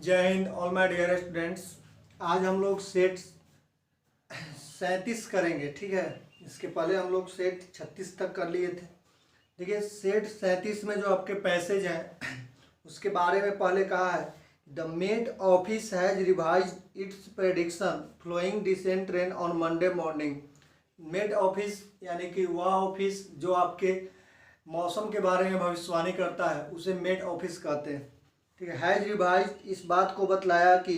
जय Hind all my dear students. आज हम लोग सेट 37 करेंगे, ठीक है। इसके पहले हम लोग सेट 36 तक कर लिए थे। देखिए सेट 37 में जो आपके पैसेज हैं उसके बारे में पहले कहा है, the Met Office has revise its prediction flowing decent rain on Monday morning. Met Office यानी कि वह ऑफिस जो आपके मौसम के बारे में भविष्यवाणी करता है उसे मेट ऑफिस कहते हैं, ठीक है। हैज रिवाइज इस बात को बतलाया कि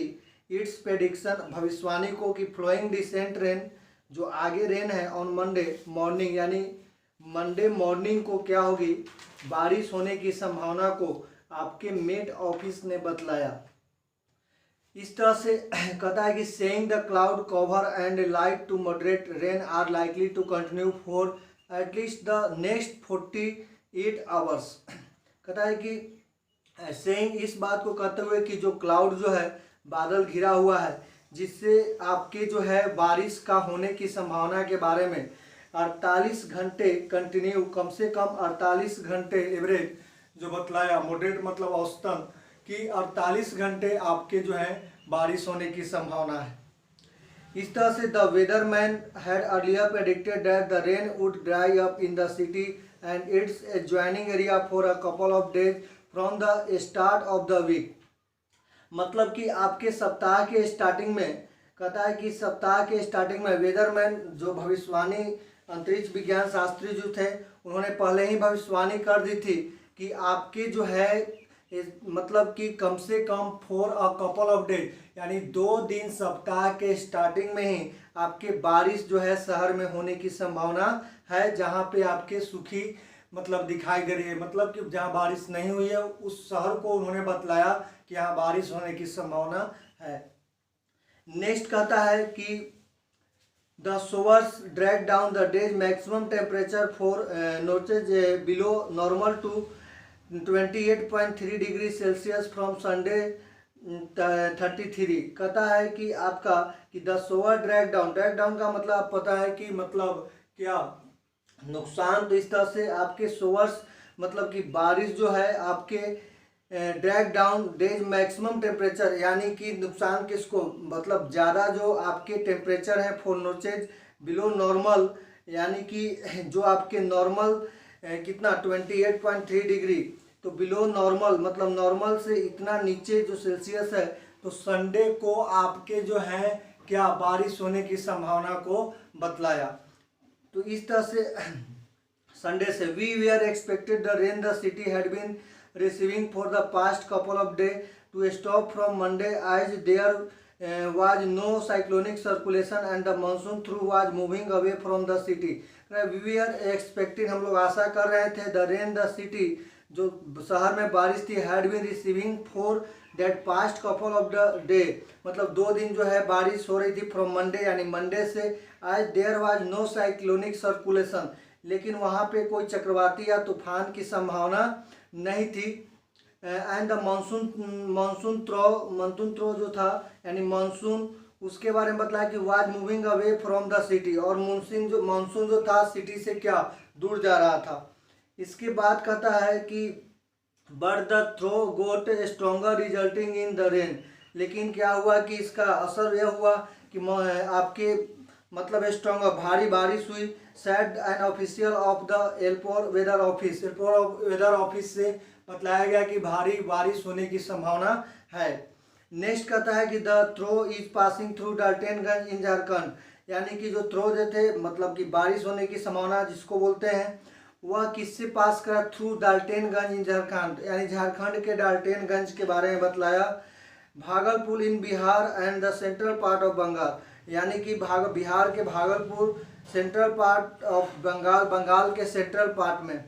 इट्स प्रेडिक्शन भविष्यवाणी को कि फ्लोइंग डिसेंट रेन जो आगे रेन है ऑन मंडे मॉर्निंग यानी मंडे मॉर्निंग को क्या होगी, बारिश होने की संभावना को आपके मेट ऑफिस ने बतलाया। इस तरह से कहता है कि saying the cloud cover and light to moderate rain are likely to continue for at least the next 48 hours. कहता है कि सेइंग इस बात को कहते हुए कि जो क्लाउड जो है बादल घिरा हुआ है जिससे आपके जो है बारिश का होने की संभावना के बारे में 48 घंटे कंटिन्यू, कम से कम 48 घंटे एवरेज जो बतलाया, मॉडरेट मतलब औसतन कि 48 घंटे आपके जो है बारिश होने की संभावना है। इस तरह से the weatherman had earlier predicted that the rain would dry up in the city and its adjoining area for a couple of days from the start of the week. मतलब कि आपके सप्ताह के स्टार्टिंग में, कहता है कि सप्ताह के स्टार्टिंग में वेदरमैन जो भविष्यवाणी अंतरिक्ष विज्ञान शास्त्री जो थे उन्होंने पहले ही भविष्यवाणी कर दी थी कि आपके जो है मतलब कि कम से come for a couple of days यानी 2 दिन सप्ताह के स्टार्टिंग में ही आपके बारिश जो है शहर में होने की संभावना है, जहाँ पे आपके सूखी मतलब दिखाई दे रही है, मतलब कि जहाँ बारिश नहीं हुई है उस शहर को उन्होंने बतलाया कि यहाँ बारिश होने की संभावना है। नेक्स्ट कहता है कि the showers drag down the day's maximum temperature four notches below normal to 28.3 degree Celsius from Sunday 33। कहता है कि आपका कि द शोवर ड्रैग डाउन का मतलब आप पता है कि मतलब क्या नुकसान। तो इस तरह से आपके शोवर्स मतलब कि बारिश जो है आपके drag down days maximum temperature यानी कि नुकसान किसको, मतलब ज़्यादा जो आपके टेम्परेचर है फॉर नोचेज बिलो नॉर्मल यानी कि जो आपके नॉर्मल कितना 28.3 डिग्री, तो बिलो नॉर्मल मतलब नॉर्मल से इतना नीचे जो सेल्सियस है, तो संडे को आपके जो है क्या बारिश होने की संभावना को बतलाया। तो इस तरह से संडे से we were expected the rain the city had been receiving for the past couple of day to stop from Monday as there was no cyclonic circulation and the monsoon through was moving away from the city. We are expecting हम लोग आशा कर रहे थे the rain the city जो शहर में बारिश थी had been receiving for that past couple of the day, मतलब 2 दिन जो है बारिश हो रही थी फ्रॉम मंडे यानी मंडे से। आज there was no cyclonic circulation, लेकिन वहाँ पे कोई चक्रवाती या तूफान की संभावना नहीं थी। एंड द मानसून थ्रो जो था यानी मानसून, उसके बारे में बताया कि was moving away from the city, और मानसून जो था सिटी से क्या दूर जा रहा था। इसके बाद कहता है कि but the throw got stronger resulting in the rain, लेकिन क्या हुआ कि इसका असर यह हुआ कि आपके मतलब स्ट्रॉन्गर भारी बारिश हुई। Said an official of the airport weather office से बतलाया गया कि भारी बारिश होने की संभावना है। नेक्स्ट कहता है कि the trough is passing through Daltonganj in Jharkhand, यानी कि जो थ्रो जो थे मतलब कि बारिश होने की संभावना जिसको बोलते हैं वह किससे पास करा, थ्रू डाल्टनगंज इन झारखंड यानी झारखंड के डाल्टनगंज के बारे में बतलाया। Bhagalpur in Bihar and the central part of Bengal, यानी कि बिहार के Bhagalpur central part of Bengal के सेंट्रल पार्ट में।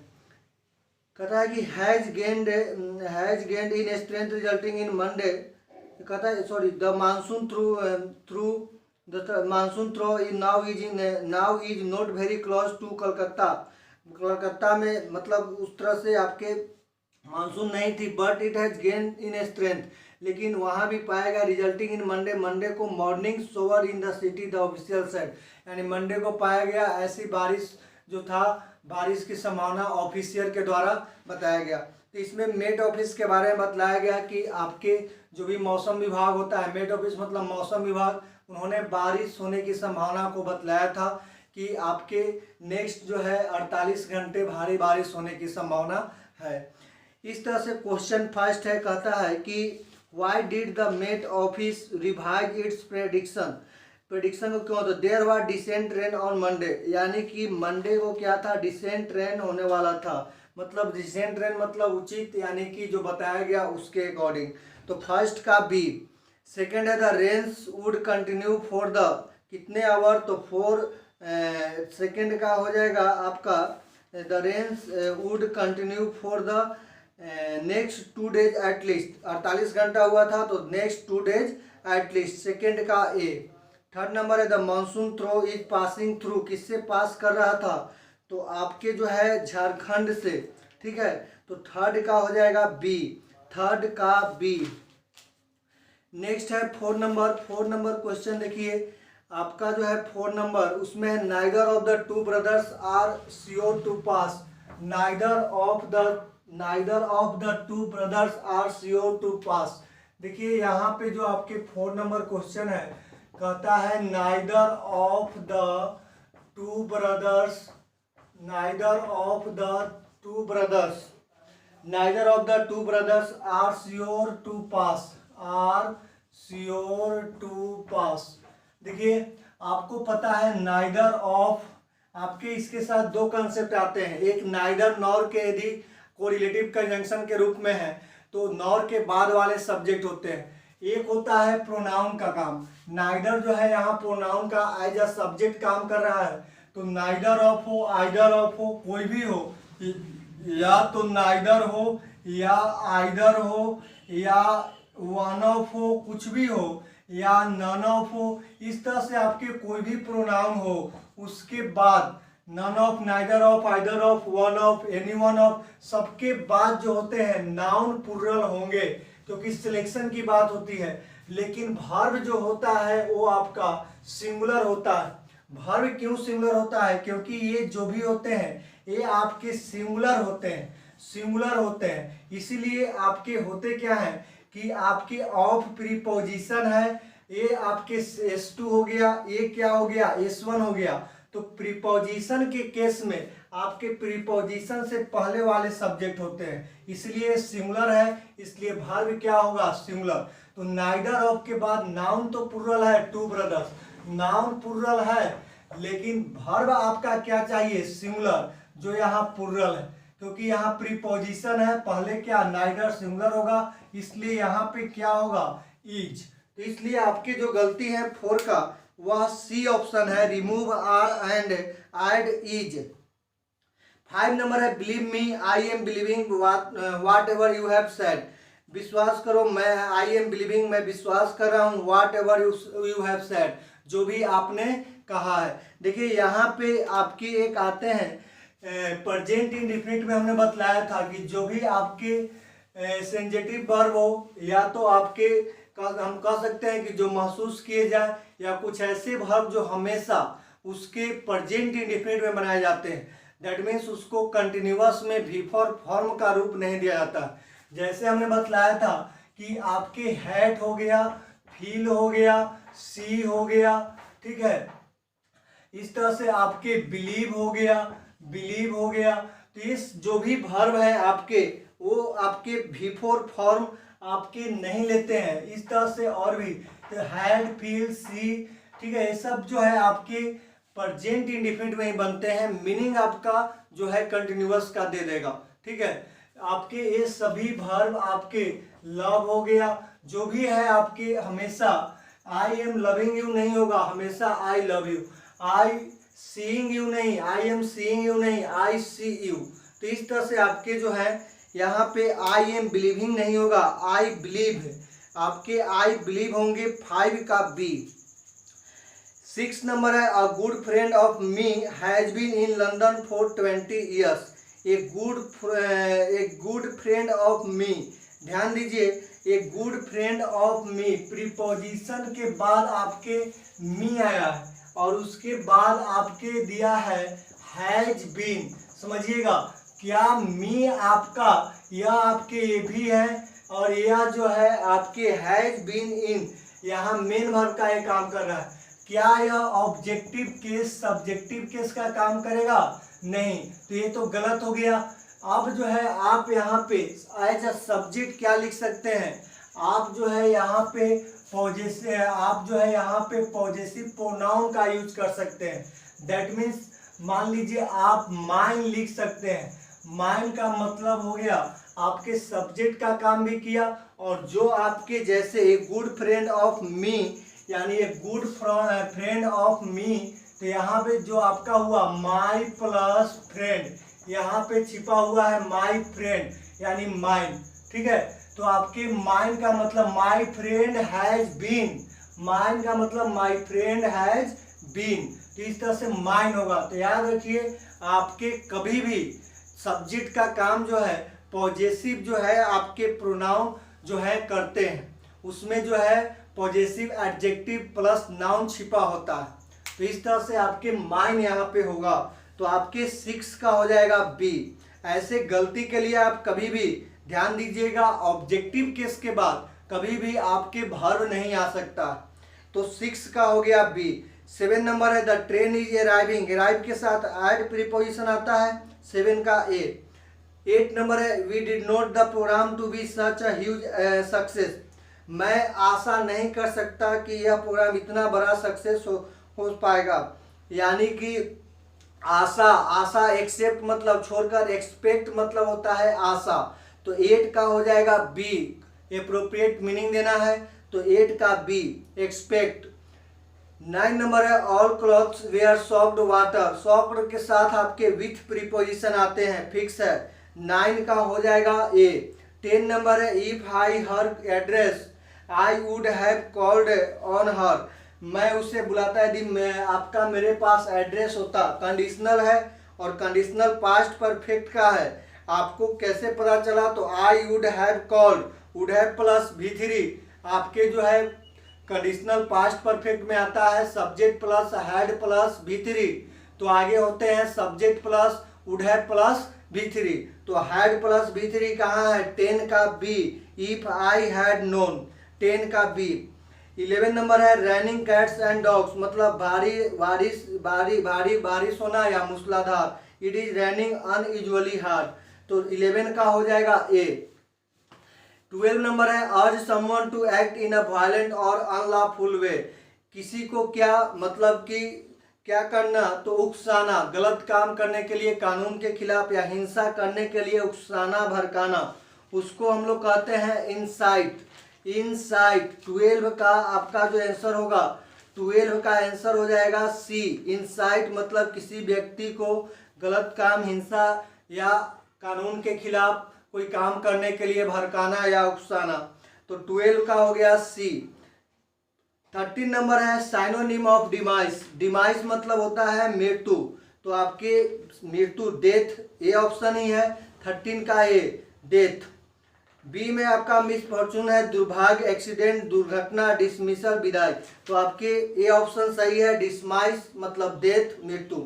कहता है कि has gained in strength resulting in Monday, कहता है sorry the monsoon trough the monsoon trough now is not very close to Calcutta में, मतलब उस तरह से आपके मानसून नहीं थी, but it has gain in strength, लेकिन वहाँ भी पाएगा रिजल्टिंग इन मंडे को morning shower in the city the official side, यानी मंडे को पाया गया ऐसी बारिश जो था, बारिश की संभावना ऑफिशियल के द्वारा बताया गया। तो इसमें मेट ऑफिस के बारे में बतलाया गया कि आपके जो भी मौसम विभाग होता है, मेट ऑफिस मतलब मौसम विभाग, उन्होंने बारिश होने की संभावना को बतलाया था कि आपके नेक्स्ट जो है 48 घंटे भारी बारिश होने की संभावना है। इस तरह से क्वेश्चन फर्स्ट है, कहता है कि why did the Met Office revise its prediction को क्यों, तो there was decent rain on Monday, यानी कि मंडे को क्या था, डिसेंट रेन होने वाला था। मतलब डिसेंट रेन मतलब उचित, यानी कि जो बताया गया उसके अकॉर्डिंग। तो फर्स्ट का बी। सेकेंड है the rains would continue for the कितने आवर, तो 4 सेकेंड का हो जाएगा आपका the rains would continue for the next 2 days at least, 48 घंटा हुआ था तो नेक्स्ट 2 डेज एटलीस्ट, सेकेंड का ए। थर्ड नंबर है the monsoon throw is passing through, किससे पास कर रहा था, तो आपके जो है झारखंड से, ठीक है। तो थर्ड का हो जाएगा बी, थर्ड का बी। नेक्स्ट है 4 नंबर क्वेश्चन देखिए आपका जो है 4 नंबर, उसमें है neither of the two brothers are sure to pass, neither of the two brothers are sure to pass. देखिए यहाँ पे जो आपके 4 नंबर क्वेश्चन है, कहता है neither of the two brothers are sure to pass, देखिए आपको पता है नाइदर ऑफ, आपके इसके साथ दो कंसेप्ट आते हैं, एक नाइदर नॉर के यदि कोरिलेटिव कंजंक्शन के रूप में है तो नॉर के बाद वाले सब्जेक्ट होते हैं, एक होता है प्रोनाउन का काम। नाइदर जो है यहाँ प्रोनाउन का एज अ सब्जेक्ट काम कर रहा है, तो नाइदर ऑफ हो, आइदर ऑफ हो, कोई भी हो, या तो नाइदर हो या आइदर हो या वन ऑफ हो, कुछ भी हो, या नन ऑफ हो, इस तरह से आपके कोई भी प्रोनाउन हो उसके बाद none of, neither of, either of, one of, any one of, सबके बाद जो होते हैं नाउन प्लुरल होंगे क्योंकि सिलेक्शन की बात होती है। लेकिन वर्ब जो होता है वो आपका सिंगुलर होता है। वर्ब क्यों सिंगुलर होता है, क्योंकि ये जो भी होते हैं ये आपके सिंगुलर होते हैं, इसीलिए आपके होते क्या है कि आपके ऑफ प्रीपोजिशन है, ये आपके S2 हो गया, ये क्या हो गया, S1 हो गया। तो प्रीपोजिशन के केस में आपके प्रीपोजिशन से पहले वाले सब्जेक्ट होते हैं, इसलिए सिंगुलर है, इसलिए वर्ब क्या होगा, सिंगुलर। तो नाइदर ऑफ के बाद नाउन तो प्लुरल है, टू ब्रदर्स, नाउन प्लुरल है, लेकिन वर्ब आपका क्या चाहिए, सिंगुलर, जो यहाँ प्लुरल है, क्योंकि यहाँ प्रीपोजिशन है, पहले क्या नाइदर सिंगुलर होगा, इसलिए यहाँ पे क्या होगा, इज। तो इसलिए आपकी जो गलती है 4 का वह सी ऑप्शन है, remove are and add is. 5 number है believe me I am believing whatever you have said, विश्वास करो, मैं आई एम बिलीविंग, मैं विश्वास कर रहा हूँ, what ever you have said, जो भी आपने कहा है। देखिए यहाँ पे आपकी एक आते हैं प्रेजेंट इंडेफिनिट में हमने बतलाया था कि जो भी आपके सेंजेटिव वर्ब हो, या तो आपके हम कह सकते हैं कि जो महसूस किए जाए, या कुछ ऐसे वर्ब जो हमेशा उसके प्रेजेंट इंडेफिनिट में बनाए जाते हैं, दैट मीन्स उसको कंटिन्यूअस में भी फॉर फॉर्म का रूप नहीं दिया जाता। जैसे हमने बतलाया था कि आपके हैट हो गया, फील हो गया, सी हो गया, ठीक है, इस तरह से आपके बिलीव हो गया। तो इस जो भी वर्ब है आपके, वो आपके भी फॉर फॉर्म आपके नहीं लेते हैं, इस तरह से और भी, तो हैड, फील, सी, ठीक है, ये सब जो है आपके प्रेजेंट इंडेफिनिट में ही बनते हैं, मीनिंग आपका जो है कंटिन्यूअस का दे देगा, ठीक है। आपके ये सभी वर्ब आपके लव हो गया, जो भी है आपके हमेशा आई एम लविंग यू नहीं होगा, हमेशा I love you, I seeing you नहीं, आई एम सीइंग यू नहीं, आई सी यू। तो इस तरह से आपके जो है यहाँ पे आई एम बिलीविंग नहीं होगा, आई बिलीव है, आपके आई बिलीव होंगे। 5 का बी। 6 नंबर है a good friend of me has been in London for 20 years, a good friend of me, ध्यान दीजिए, a good friend of me, preposition के बाद आपके मी आया है और उसके बाद आपके दिया है हैज बीन, समझिएगा, क्या मी आपका, यह आपके ये भी है और यह जो है आपके हैज बीन इन, यहाँ मेन वर्ब का ये काम कर रहा है। क्या यह ऑब्जेक्टिव केस सब्जेक्टिव केस का काम करेगा? नहीं, तो ये तो गलत हो गया। अब जो है आप यहाँ पे एज अ सब्जेक्ट क्या लिख सकते हैं, आप जो है यहाँ पे पॉजेसिव प्रोनाउन का यूज कर सकते हैं। दैट मीन्स मान लीजिए आप माइन लिख सकते हैं। माइन का मतलब हो गया आपके सब्जेक्ट का काम भी किया, और जो आपके जैसे a good friend of me, यानी a good friend of me, तो यहाँ पे जो आपका हुआ माई प्लस फ्रेंड, यहाँ पे छिपा हुआ है माई फ्रेंड यानी माइन। ठीक है, तो आपके माइन का मतलब my friend has been, mine का मतलब माई फ्रेंड हैज बीन, तो इस तरह से माइन होगा। तो याद रखिए आपके कभी भी सब्जेक्ट का काम जो है पॉजेसिव जो है आपके प्रोनाउन जो है करते हैं, उसमें जो है पॉजेसिव एडजेक्टिव प्लस नाउन छिपा होता है। तो इस तरह से आपके माइन यहाँ पे होगा, तो आपके 6 का हो जाएगा बी। ऐसे गलती के लिए आप कभी भी ध्यान दीजिएगा, ऑब्जेक्टिव केस के बाद कभी भी आपके वर्ब नहीं आ सकता। तो 6 का हो गया बी। 7 नंबर है the train is arriving, arrive के साथ एड प्रीपोजिशन आता है, 7 का ए। 8 नंबर है we did not the programme to be such a huge success, मैं आशा नहीं कर सकता कि यह प्रोग्राम इतना बड़ा सक्सेस हो पाएगा। यानी कि आशा एक्सेप्ट मतलब छोड़कर, एक्सपेक्ट मतलब होता है आशा। तो 8 का हो जाएगा बी, एप्रोप्रिएट मीनिंग देना है, तो 8 का बी एक्सपेक्ट। 9 नंबर है all clothes were soaked water, soaked के साथ आपके विथ प्रीपोजिशन आते हैं, फिक्स है। 9 का हो जाएगा ए। 10 नंबर है if I her address I would have called on her, मैं उसे बुलाता यदि मैं आपका मेरे पास एड्रेस होता। कंडीशनल है और कंडीशनल पास्ट परफेक्ट का है। आपको कैसे पता चला? तो I would have called, would have plus V3 आपके जो है कंडीशनल पास्ट परफेक्ट में आता है, subject plus had plus V3, तो आगे होते हैं subject plus would have plus V3। तो हैड प्लस V3 कहाँ है? 10 का B, if I had known, 10 का बी। 11 नंबर है रैनिंग कैट्स एंड डॉग्स, मतलब भारी बारिश होना या मूसलाधार, it is raining unusually hard, तो 11 का हो जाएगा ए। 12 नंबर है urge someone to act in a violent or unlawful way, किसी को क्या मतलब कि क्या करना? तो उकसाना, गलत काम करने के लिए, कानून के खिलाफ या हिंसा करने के लिए उकसाना भड़काना, उसको हम लोग कहते हैं इंसाइट। इंसाइट 12 का आपका जो आंसर होगा, 12 का आंसर हो जाएगा सी, इंसाइट मतलब किसी व्यक्ति को गलत काम, हिंसा या कानून के खिलाफ कोई काम करने के लिए भड़काना या उकसाना, तो 12 का हो गया सी। 13 नंबर है साइनोनिम ऑफ डिमाइस, डिमाइस मतलब होता है मृत्यु, तो आपके मृत्यु डेथ, ए ऑप्शन ही है 13 का ए, डेथ। बी में आपका मिस फॉर्चून है दुर्भाग्य, एक्सीडेंट, दुर्घटना, डिसमिसल, विदाई, तो आपके ए ऑप्शन सही है, डिसमाइस मतलब डेथ, मृत्यु।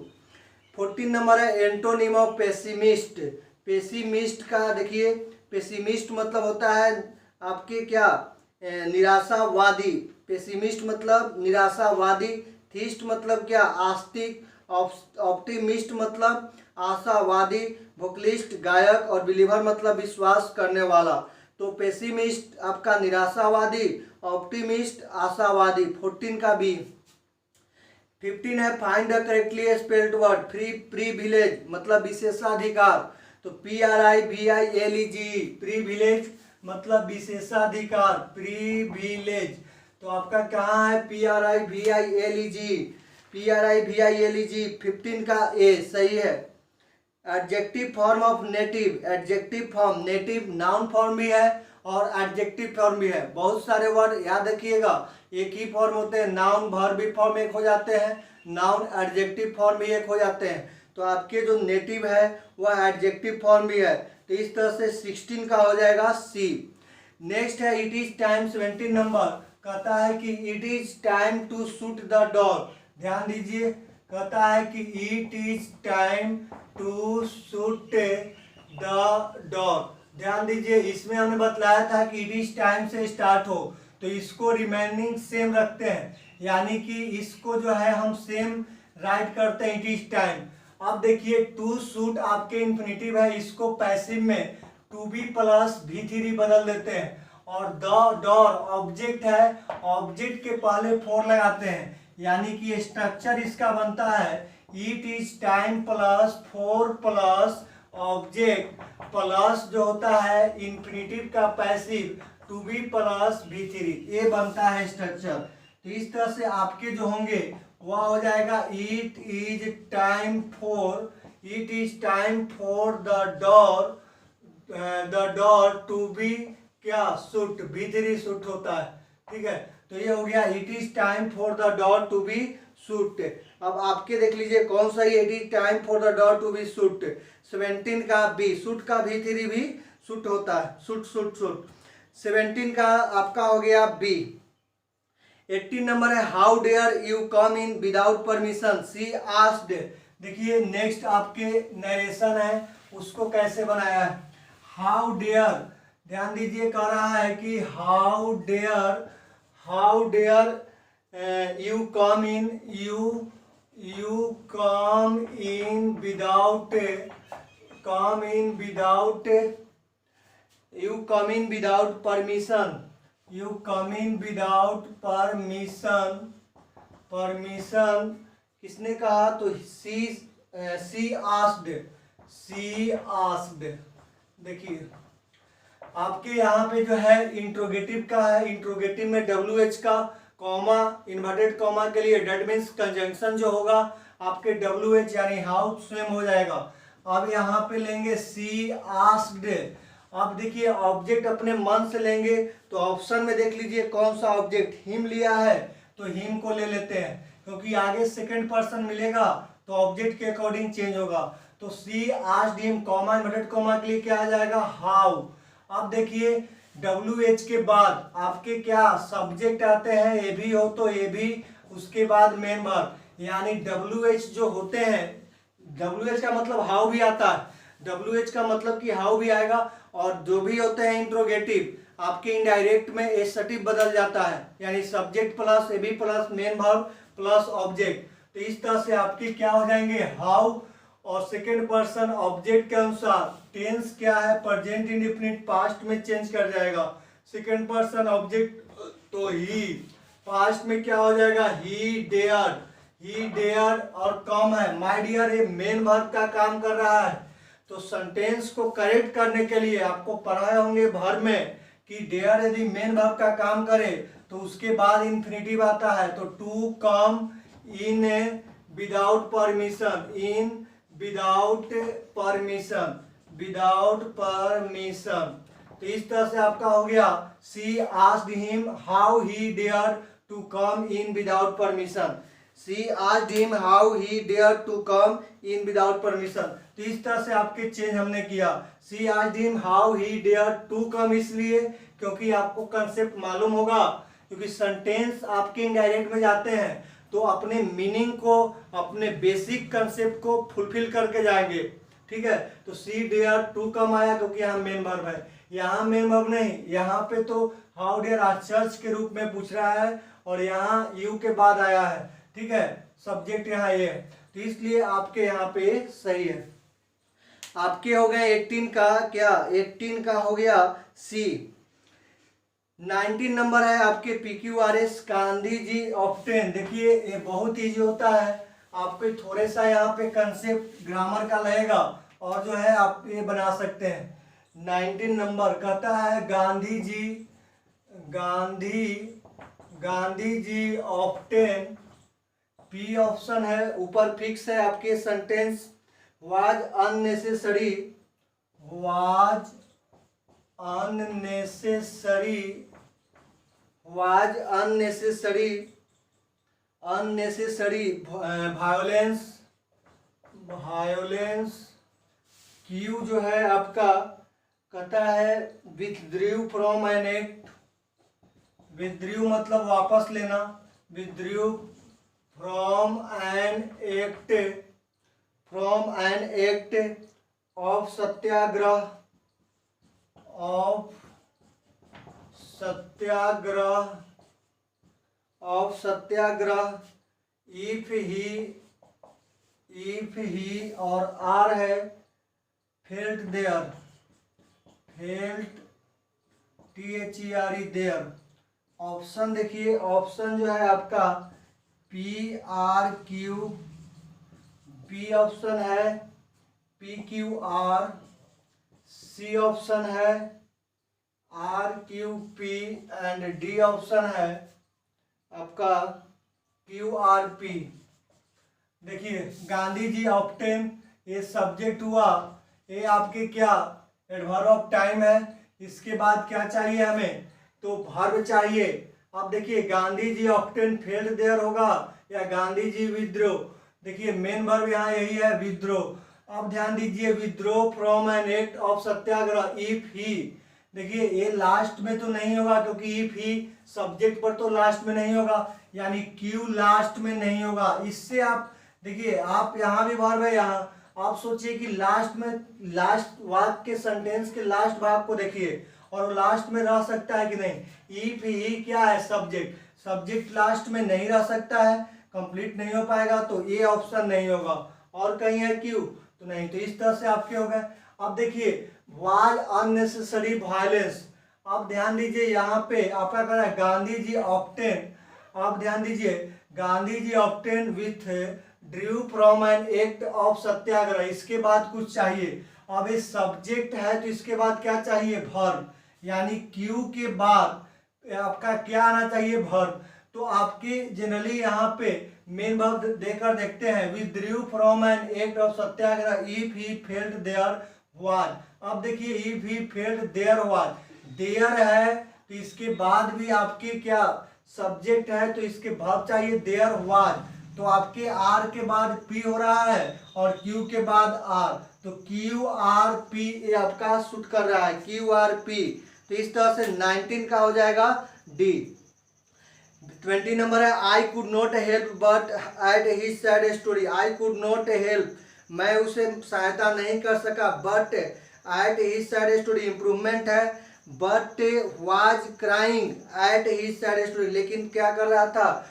14 नंबर है एंटोनिम ऑफ पेसिमिस्ट, पेसिमिस्ट का देखिए, पेसिमिस्ट मतलब होता है आपके क्या निराशावादी, पेसिमिस्ट मतलब निराशावादी, थीस्ट मतलब क्या आस्तिक, ऑप्टिमिस्ट मतलब आशावादी, वोकलिस्ट गायक, और बिलीवर मतलब विश्वास करने वाला। तो पेसिमिस्ट आपका निराशावादी, ऑप्टिमिस्ट आशावादी, 14 का बी। 15 है find the correctly spelled word, privilege मतलब विशेषाधिकार, तो PRIVILEG, प्रिविलेज मतलब विशेषाधिकार, प्रिविलेज, तो आपका कहाँ है PRIVILEG, PRIVILEG 15 का ए सही है। Adjective form of native, adjective form, native noun form भी है और एडजेक्टिव फॉर्म भी है। बहुत सारे वर्ड याद रखिएगा, एक ही फॉर्म होते हैं, नाउन वर्ब भी फॉर्म एक हो जाते हैं, नाउन एडजेक्टिव फॉर्म भी एक हो जाते हैं, तो आपके जो नेटिव है वह एडजेक्टिव फॉर्म भी है, तो इस तरह से 16 का हो जाएगा सी। नेक्स्ट है इट इज टाइम, 17 नंबर कहता है कि it is time to shoot the dog, ध्यान दीजिए, कहता है कि it is time to shoot the door. ध्यान दीजिए, इसमें हमने बतलाया था कि इट इज टाइम से स्टार्ट हो, तो इसको रिमेनिंग सेम रखते हैं, यानी कि इसको जो है हम सेम राइट करते हैं, इट इज टाइम। अब देखिए टू शूट आपके इन्फिनिटिव है, इसको पैसिव में टू बी प्लस V3 बदल देते हैं। और द डॉर ऑब्जेक्ट है, ऑब्जेक्ट के पहले फोर लगाते हैं, यानी कि स्ट्रक्चर इसका बनता है it is time plus four plus object plus जो होता है इन्फिनिटिव का passive to be plus V3, ये बनता है स्ट्रक्चर। तो इस तरह से आपके जो होंगे वह हो जाएगा it is time for the door to be क्या शूट, V3 शूट होता है, ठीक है। तो ये हो गया it is time for the door to be shoot. अब आपके देख लीजिए कौन सा ये it is time for the door to be shoot, 17 का बी, शूट का V3 भी शूट होता है, शूट शूट शूट। 17 का आपका हो गया बी। 18 नंबर है how dare you come in without permission, she asked. देखिए नेक्स्ट आपके नरेशन है, उसको कैसे बनाया है। हाउ डेयर, ध्यान दीजिए कह रहा है कि how dare you come in without permission किसने कहा, तो सी आस्क्ड। देखिए आपके यहाँ पे जो है इंट्रोगेटिव का है, इंट्रोगेटिव में WH का कॉमा इन्वर्टेड कॉमा के लिए डेट मीन्स कंजंक्शन जो होगा आपके WH यानी हाउ स्वयं हो जाएगा। अब यहाँ पे लेंगे सी आस्क्ड। अब देखिए ऑब्जेक्ट अपने मन से लेंगे, तो ऑप्शन में देख लीजिए कौन सा ऑब्जेक्ट, हिम लिया है तो हिम को ले लेते हैं, क्योंकि आगे सेकंड पर्सन मिलेगा तो ऑब्जेक्ट के अकॉर्डिंग चेंज होगा। तो she asked him comma inverted comma के लिए क्या आ जाएगा, हाउ। अब देखिए WH के बाद आपके क्या सब्जेक्ट आते हैं, ए भी हो तो ए भी, उसके बाद मेन वर्ब, यानी WH जो होते हैं, WH का मतलब हाउ भी आता है, WH का मतलब कि हाउ भी आएगा, और जो भी होते हैं इंट्रोगेटिव आपके इनडायरेक्ट में एसटिव बदल जाता है, यानी subject plus A B plus main verb plus object. तो इस तरह से आपके क्या हो जाएंगे हाउ, और सेकेंड पर्सन ऑब्जेक्ट के अनुसार टेंस क्या है, प्रेजेंट इंडेफिनिट पास्ट में चेंज कर जाएगा। सेकेंड पर्सन ऑब्जेक्ट तो ही, पास्ट में क्या हो जाएगा ही डेयर, और कम है माय डियर, ये मेन वर्ब का काम कर रहा है। तो सेंटेंस को करेक्ट करने के लिए आपको पढ़ाए होंगे वर्ब में कि डेयर यदि मेन वर्ब का काम करे तो उसके बाद इन्फिनिटिव आता है, तो to come in without permission. तो इस तरह से आपका हो गया she asked him how he dare to come in without permission. तो इस तरह से आपके चेंज हमने किया। She asked him how he dare to come, इसलिए क्योंकि आपको कंसेप्ट मालूम होगा, क्योंकि सेंटेंस आपके इनडायरेक्ट में जाते हैं तो अपने मीनिंग को, अपने बेसिक कंसेप्ट को फुलफिल करके जाएंगे, ठीक है। तो सी डेयर टू कम आया क्योंकि यहाँ मेन वर्ब है, यहाँ मेन वर्ब नहीं, यहाँ पे तो हाउ डेयर चर्च के रूप में पूछ रहा है और यहाँ यू के बाद आया है, ठीक है, सब्जेक्ट यहाँ ये है, तो इसलिए आपके यहाँ पे सही है। आपके हो गए 18 का क्या, 18 का हो गया सी। 19 नंबर है आपके PQRS गांधी जी ऑब्टेन। देखिए ये बहुत ईजी होता है, आपको थोड़े सा यहाँ पे कंसेप्ट ग्रामर का लगेगा और जो है आप ये बना सकते हैं। 19 नंबर कहता है Gandhi ji obtain, P option है, ऊपर फिक्स है आपके sentence, was unnecessary violence. Q जो है आपका कहता है withdrew from an act, withdrew मतलब वापस लेना, withdrew from an act of satyagraha, of satyagraha, of satyagraha, if he or are है felt there, felt THERE there. Option देखिए, ऑप्शन जो है आपका PRQ, बी ऑप्शन है PQR, सी ऑप्शन है RQP एंड डी ऑप्शन है आपका QRP। देखिए गांधी जी ऑप्टेन, ये सब्जेक्ट हुआ, ये आपके क्या एडवर्ब ऑफ टाइम है। इसके बाद क्या चाहिए हमें, तो वर्ब चाहिए। अब देखिए Gandhi ji obtain failed there होगा या गांधी जी विद्रोह। देखिए मेन वर्ब यहाँ यही है, विद्रोह। अब ध्यान दीजिए, विद्रोह from an act of satyagraha if ही। देखिए ये लास्ट में तो नहीं होगा क्योंकि इफ ही सब्जेक्ट पर तो लास्ट में नहीं होगा, यानी क्यू लास्ट में नहीं होगा। इससे आप देखिए, आप यहाँ भी वर्ब है, यहाँ आप सोचिए कि लास्ट में, लास्ट वाक्य के सेंटेंस के लास्ट भाग को देखिए और लास्ट में रह सकता है कि नहीं। इफ ही क्या है, सब्जेक्ट, सब्जेक्ट लास्ट में नहीं रह सकता है, कंप्लीट नहीं हो पाएगा, तो ये ऑप्शन नहीं होगा। और कहीं है क्यू तो नहीं, तो इस तरह से आपके हो गए। अब देखिए वाज अननेसेसरी वायलेंस। अब ध्यान दीजिए यहाँ पे आपका कह रहा है गांधी जी ऑप्टेन। अब ध्यान दीजिए, Gandhi ji often withdrew from an act of satyagraha, इसके बाद कुछ चाहिए। अब ये सब्जेक्ट है तो इसके बाद क्या चाहिए, वर्ब, यानी क्यू के बाद आपका क्या आना चाहिए, वर्ब। तो आपके जनरली यहाँ पे मेन वर्ब देकर देखते हैं, withdrew from an act of satyagraha if he failed there was. अब देखिए if he failed there was, there है तो इसके बाद भी आपके क्या सब्जेक्ट है, तो इसके वर्ब चाहिए देयर वाज। तो आपके आर के बाद पी हो रहा है और क्यू के बाद आर, तो QRP ये आपका शूट कर रहा है, QRP। तो इस तरह से 19 का हो जाएगा डी। 20 नंबर है, I could not help but at his sad story. I could not help, मैं उसे सहायता नहीं कर सका, but at his sad story improvement है, but was crying at his sad story, लेकिन क्या कर रहा था,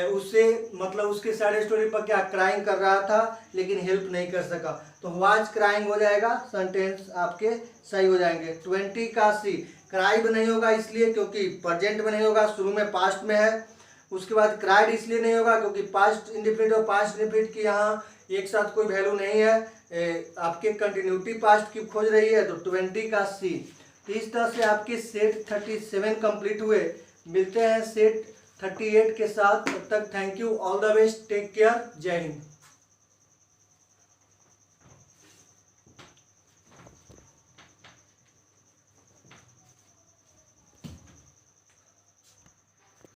उससे मतलब उसके सैड स्टोरी पर क्या क्राइंग कर रहा था, लेकिन हेल्प नहीं कर सका। तो वाज क्राइंग हो जाएगा, सेंटेंस आपके सही हो जाएंगे। 20 का सी, क्राइब नहीं होगा इसलिए क्योंकि प्रेजेंट में नहीं होगा, शुरू में पास्ट में है। उसके बाद क्राइड इसलिए नहीं होगा क्योंकि पास्ट इंडेफिनिट और पास्ट इंडेफिनिट की यहाँ एक साथ कोई वैल्यू नहीं है, आपके कंटिन्यूटी पास्ट की खोज रही है, तो 20 का सी। तो इस तरह से आपके सेट 37 कंप्लीट हुए। मिलते हैं सेट 38 के साथ, तब तक thank you, all the best, take care, जय हिंद।